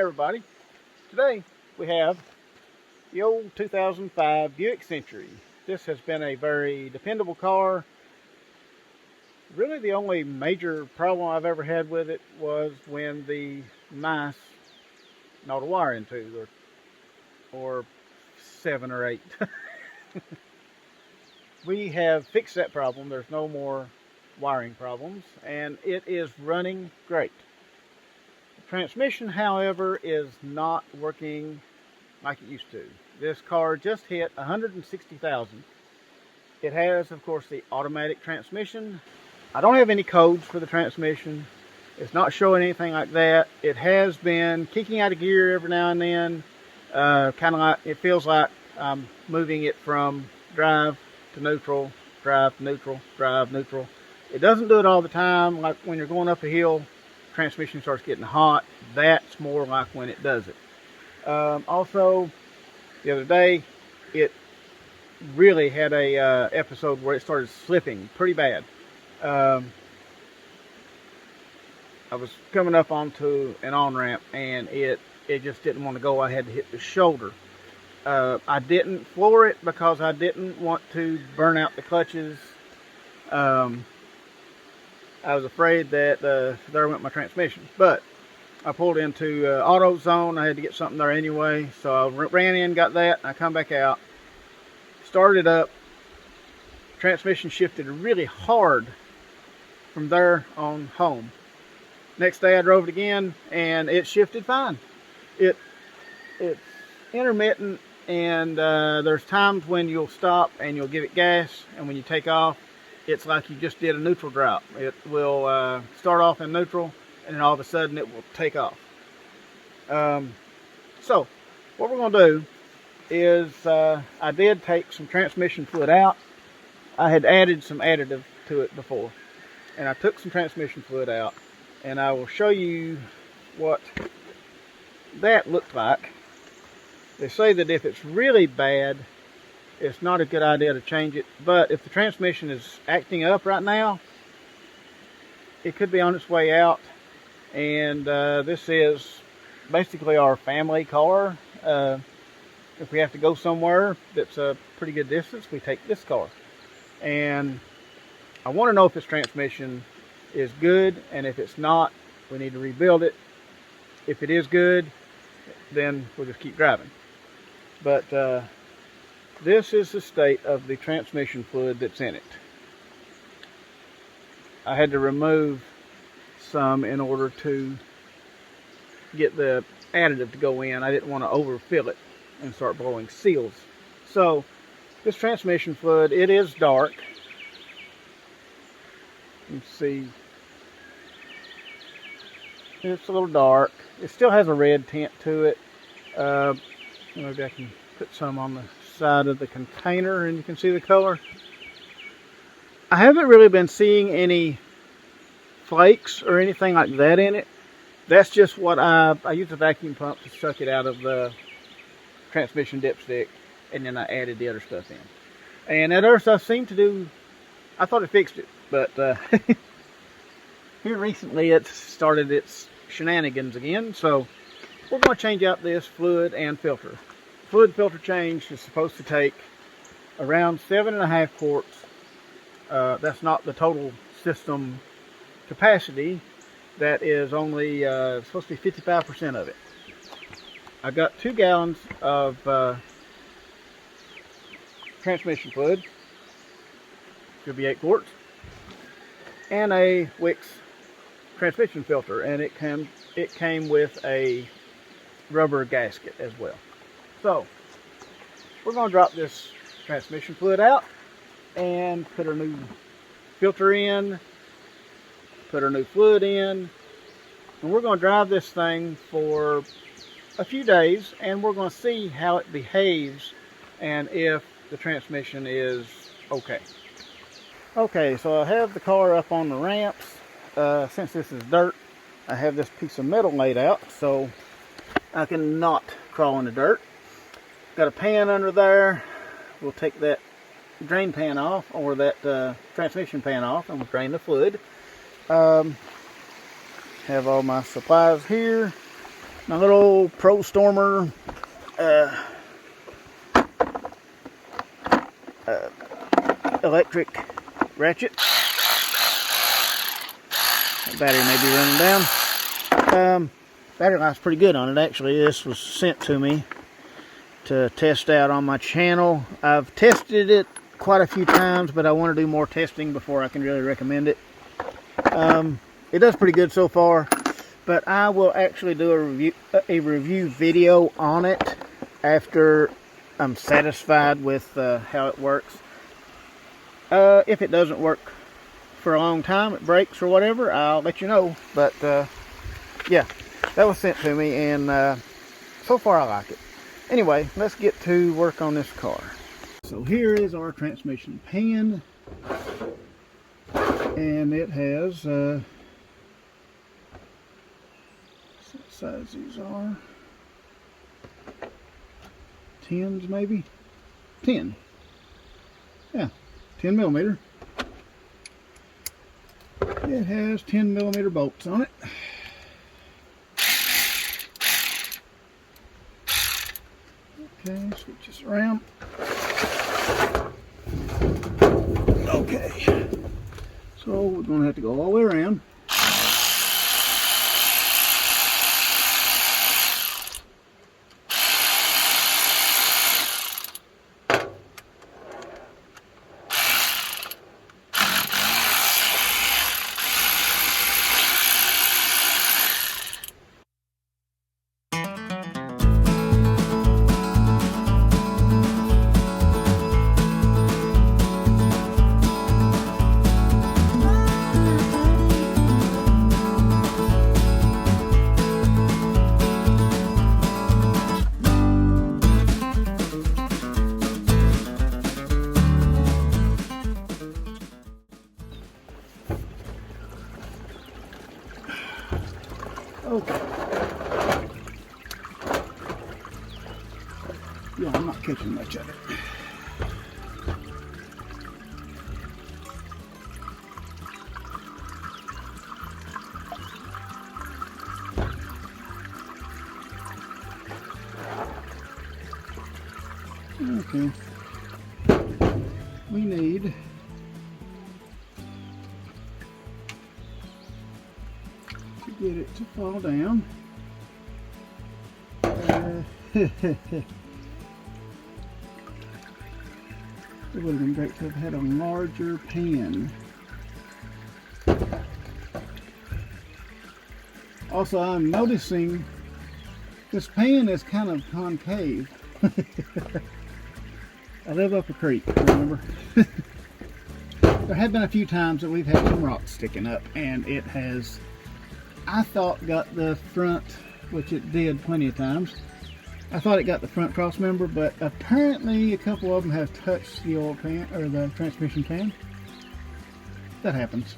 everybody. Today we have the old 2005 Buick Century. This has been a very dependable car. Really the only major problem I've ever had with it was when the mice gnawed a wire in two, or 7 or 8. We have fixed that problem. There's no more wiring problems, and it is running great. The transmission, however, is not working like it used to. This car just hit 160,000. It has, of course, the automatic transmission. I don't have any codes for the transmission. It's not showing anything like that. It has been kicking out of gear every now and then. Kind of like, it feels like I'm moving it from drive to neutral, drive to neutral, drive, neutral. It doesn't do it all the time. Like when you're going up a hill, transmission starts getting hot. That's more like when it does it. Also, the other day, it really had a episode where it started slipping pretty bad. I was coming up onto an on-ramp and it just didn't want to go. I had to hit the shoulder. I didn't floor it because I didn't want to burn out the clutches. I was afraid that there went my transmission, but I pulled into AutoZone. I had to get something there anyway, so I ran in, got that, and I come back out, started up. Transmission shifted really hard from there on home. Next day I drove it again, and it shifted fine. It's intermittent, and there's times when you'll stop and you'll give it gas, and when you take off, it's like you just did a neutral drop. It will start off in neutral, and then all of a sudden it will take off. So what we're going to do is I did take some transmission fluid out. I had added some additive to it before, and I took some transmission fluid out, and I will show you what that looked like. They say that if it's really bad, it's not a good idea to change it, but if the transmission is acting up right now, it could be on its way out. And this is basically our family car. If we have to go somewhere that's a pretty good distance, we take this car. And I want to know if this transmission is good, and if it's not, we need to rebuild it. If it is good, then we'll just keep driving. But this is the state of the transmission fluid that's in it. I had to remove some in order to get the additive to go in. I didn't want to overfill it and start blowing seals. So this transmission fluid, it is dark. You can see it's a little dark. It still has a red tint to it. Maybe I can put some on the side of the container and you can see the color. I haven't really been seeing any flakes or anything like that in it. That's just what I used a vacuum pump to suck it out of the transmission dipstick, and then I added the other stuff in. And that other stuff seemed to do, I thought it fixed it, but here recently it started its shenanigans again. So we're going to change out this fluid and filter. Fluid filter change is supposed to take around 7.5 quarts. That's not the total system capacity. That is only supposed to be 55% of it. I've got 2 gallons of transmission fluid. Could be 8 quarts. And a Buicks transmission filter, and it came with a rubber gasket as well. So we're going to drop this transmission fluid out and put our new filter in, put our new fluid in, and we're going to drive this thing for a few days, and we're going to see how it behaves and if the transmission is okay. Okay, so I have the car up on the ramps. Since this is dirt, I have this piece of metal laid out so I can not crawl in the dirt. Got a pan under there. We'll take that drain pan off, or that transmission pan off, and we'll drain the fluid. Have all my supplies here. My little Pro Stormer electric ratchet. The battery may be running down. Battery life's pretty good on it, actually. This was sent to me to test out on my channel. I've tested it quite a few times, but I want to do more testing before I can really recommend it. It does pretty good so far, but I will actually do a review video on it after I'm satisfied with how it works. If it doesn't work for a long time, it breaks or whatever, I'll let you know. But yeah, that was sent to me, and so far I like it. Anyway, let's get to work on this car. So here is our transmission pan, and it has what size these are? 10s maybe? 10. Yeah, 10 millimeter. It has 10 millimeter bolts on it. Okay, switch this around. Okay, so we're going to have to go all the way around. Okay. Yeah, I'm not catching much of it. Okay. We need to get it to fall down. It would have been great to have had a larger pan. Also, I'm noticing this pan is kind of concave. I live up a creek, remember? There have been a few times that we've had some rocks sticking up, and it has, I thought, got the front, which it did plenty of times. I thought it got the front cross member, but apparently a couple of them have touched the oil pan, or the transmission pan. That happens.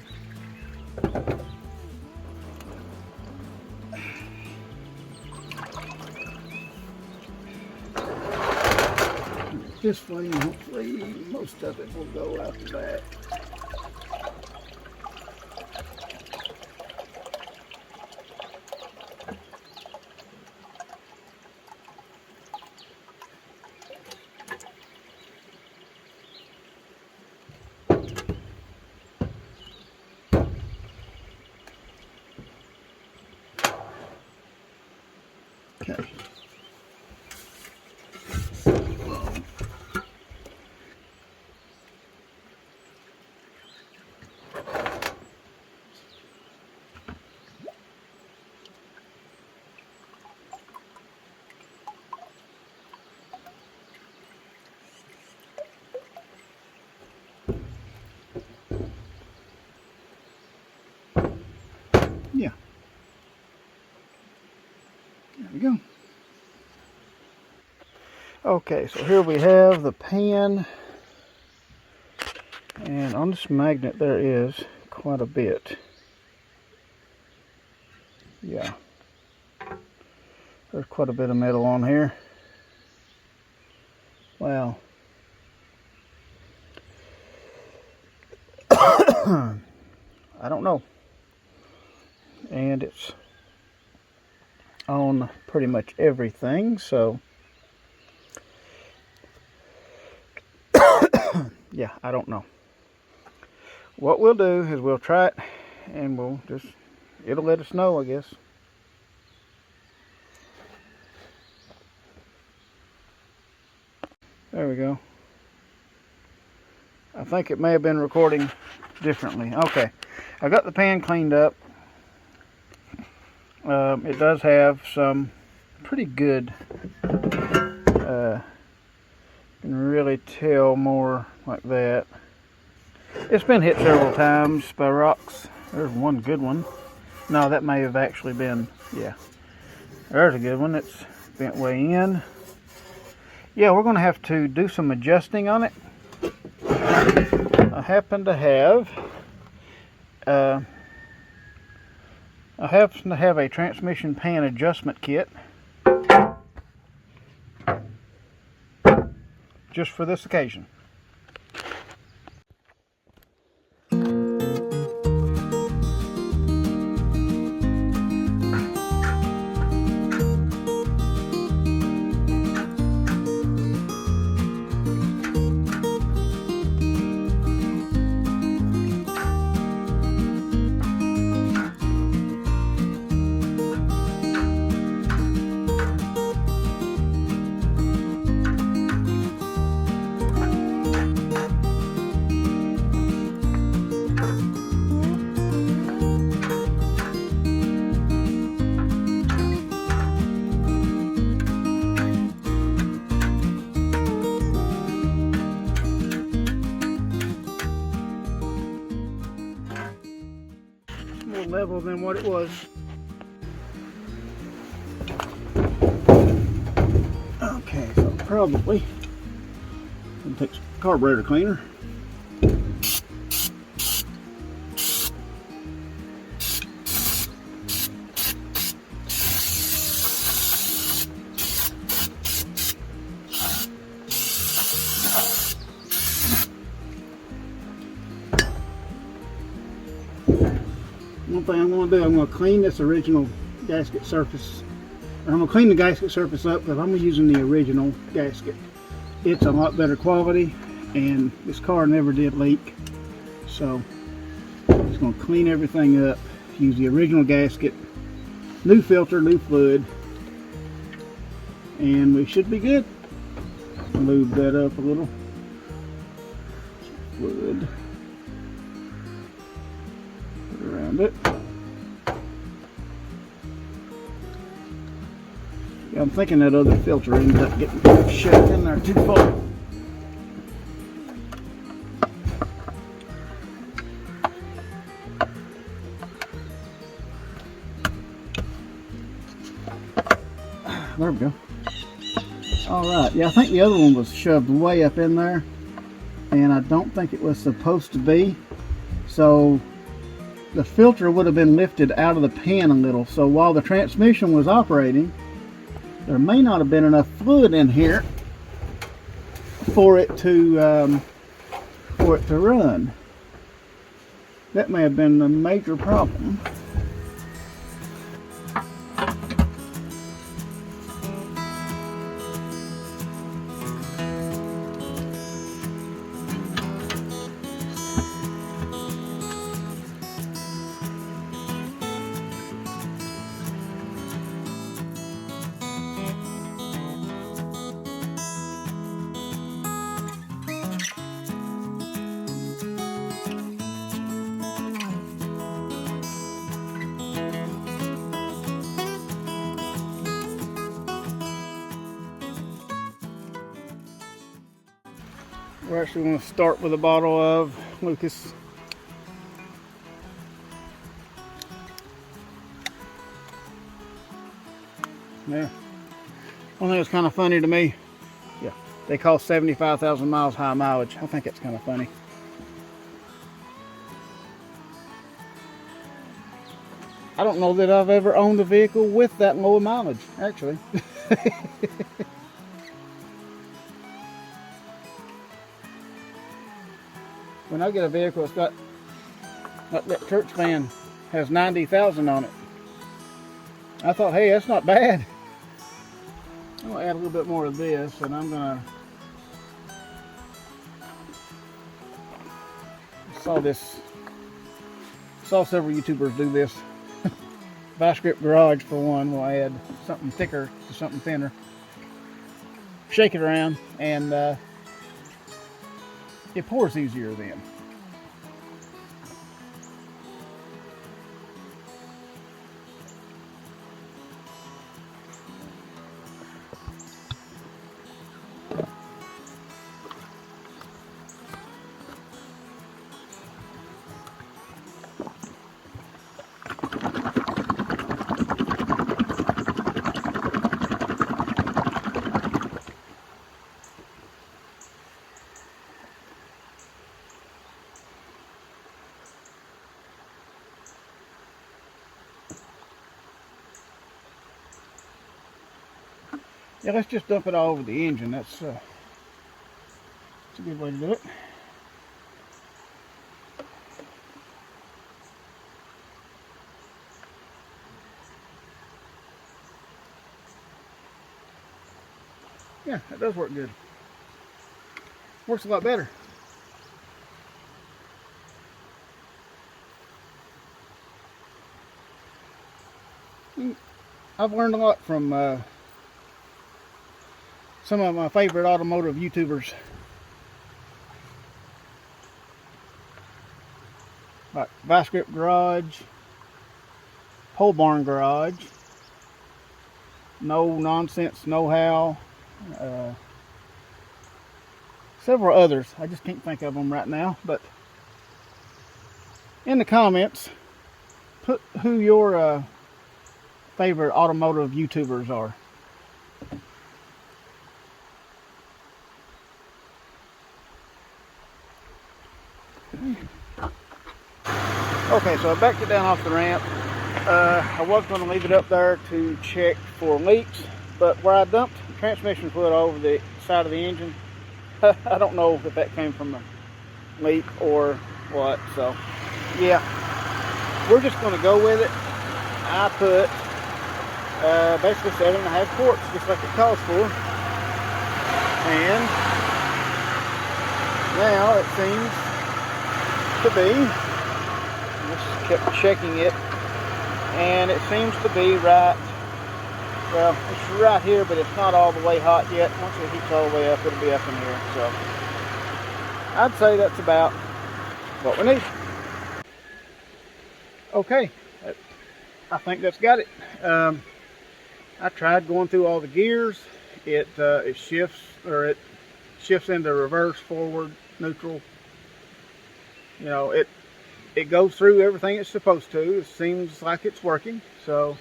This way, and hopefully most of it will go out the back. Okay. Yeah. There we go. Okay, so here we have the pan, and on this magnet there is quite a bit. Yeah, there's quite a bit of metal on here. Wow. I don't know. And it's on pretty much everything, so yeah, I don't know. What we'll do is we'll try it, and it'll let us know, I guess. There we go. I think it may have been recording differently. Okay, I got the pan cleaned up. It does have some pretty good, you can really tell more like that. It's been hit several times by rocks. There's one good one. No, that may have actually been, yeah. There's a good one that's bent way in. Yeah, we're going to have to do some adjusting on it. I happen to have a transmission pan adjustment kit just for this occasion. More level than what it was. Okay, so probably I'll take some carburetor cleaner. One thing I'm going to do, I'm going to clean this original gasket surface. I'm going to clean the gasket surface up because I'm using the original gasket. It's a lot better quality, and this car never did leak. So I'm just going to clean everything up, use the original gasket, new filter, new fluid, and we should be good. Lube that up a little. Fluid. Around it. Yeah, I'm thinking that other filter ended up getting shoved in there too far. There we go. Alright, yeah, I think the other one was shoved way up in there, and I don't think it was supposed to be. So the filter would have been lifted out of the pan a little, so while the transmission was operating, there may not have been enough fluid in here for it to run. That may have been a major problem. We're actually going to start with a bottle of Lucas. Yeah. One thing that's kind of funny to me, yeah, they call 75,000 miles high mileage. I think that's kind of funny. I don't know that I've ever owned a vehicle with that low mileage, actually. When I get a vehicle that's got, like that church van has 90,000 on it, I thought, hey, that's not bad. I'm gonna add a little bit more of this, and I'm gonna saw several YouTubers do this. Vice Grip Garage, for one, will add something thicker to something thinner. Shake it around, and it pours easier then. Yeah, let's just dump it all over the engine. That's a good way to do it. Yeah, that does work good. Works a lot better. I've learned a lot from some of my favorite automotive YouTubers, like Vice Grip Garage, Pole Barn Garage, No Nonsense Know-How, several others. I just can't think of them right now, but in the comments, put who your favorite automotive YouTubers are. Okay, so I backed it down off the ramp. I was going to leave it up there to check for leaks, but where I dumped transmission fluid over the side of the engine, I don't know if that came from a leak or what. So yeah, we're just going to go with it. I put basically 7.5 quarts, just like it calls for, and now it seems to be, just kept checking it, and it seems to be right, well, it's right here, but it's not all the way hot yet. Once it heats all the way up, it'll be up in here. So I'd say that's about what we need. Okay, I think that's got it. I tried going through all the gears. It shifts into reverse, forward, neutral. You know, it goes through everything it's supposed to. It seems like it's working. So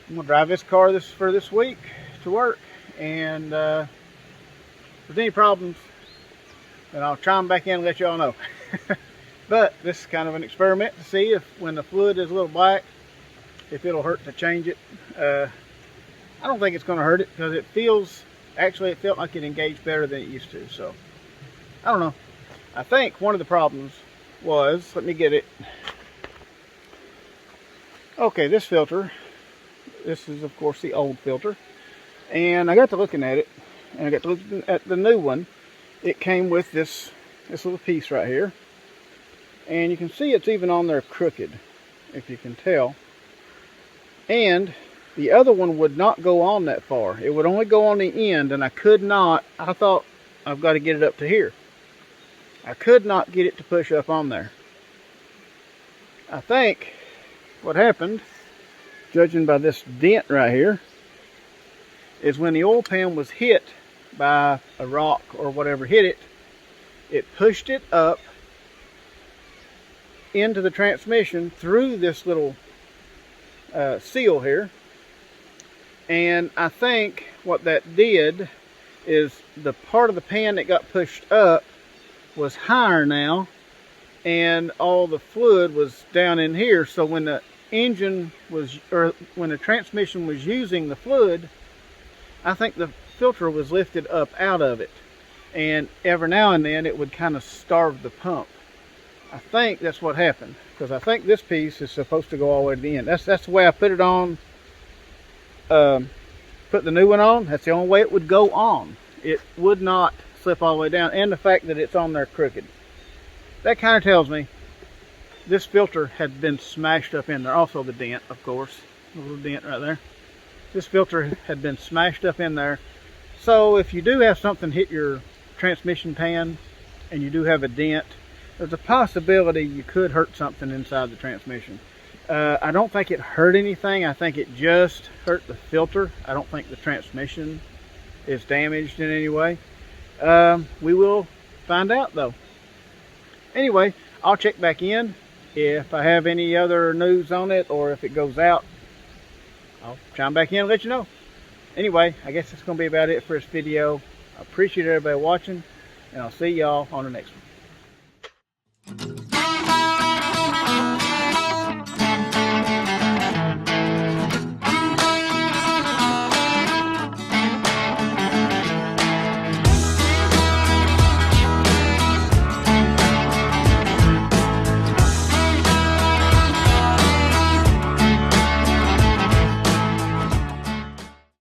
I'm gonna drive this car for this week to work, and if there's any problems, then I'll chime back in and let y'all know. But this is kind of an experiment to see if, when the fluid is a little black, if it'll hurt to change it. I don't think it's going to hurt it, because it felt like it engaged better than it used to. So I don't know. I think one of the problems was, let me get it. Okay, this filter, this is of course the old filter, and I got to looking at it, and I got to looking at the new one. It came with this little piece right here, and you can see it's even on there crooked, if you can tell. And the other one would not go on that far. It would only go on the end, and I could not. I thought, I've got to get it up to here. I could not get it to push up on there. I think what happened, judging by this dent right here, is when the oil pan was hit by a rock or whatever hit it, it pushed it up into the transmission through this little seal here. And I think what that did is the part of the pan that got pushed up was higher now, and all the fluid was down in here. So when the engine was, or when the transmission was using the fluid, I think the filter was lifted up out of it, and every now and then it would kind of starve the pump. I think that's what happened, because I think this piece is supposed to go all the way to the end. That's the way I put it on put the new one on, that's the only way it would go on. It would not slip all the way down, and the fact that it's on there crooked, that kind of tells me this filter had been smashed up in there. Also the dent, of course, a little dent right there. This filter had been smashed up in there. So if you do have something hit your transmission pan and you do have a dent, there's a possibility you could hurt something inside the transmission. I don't think it hurt anything. I think it just hurt the filter. I don't think the transmission is damaged in any way. We will find out though. Anyway, I'll check back in. If I have any other news on it, or if it goes out, I'll chime back in and let you know. Anyway, I guess that's going to be about it for this video. I appreciate everybody watching, and I'll see y'all on the next one.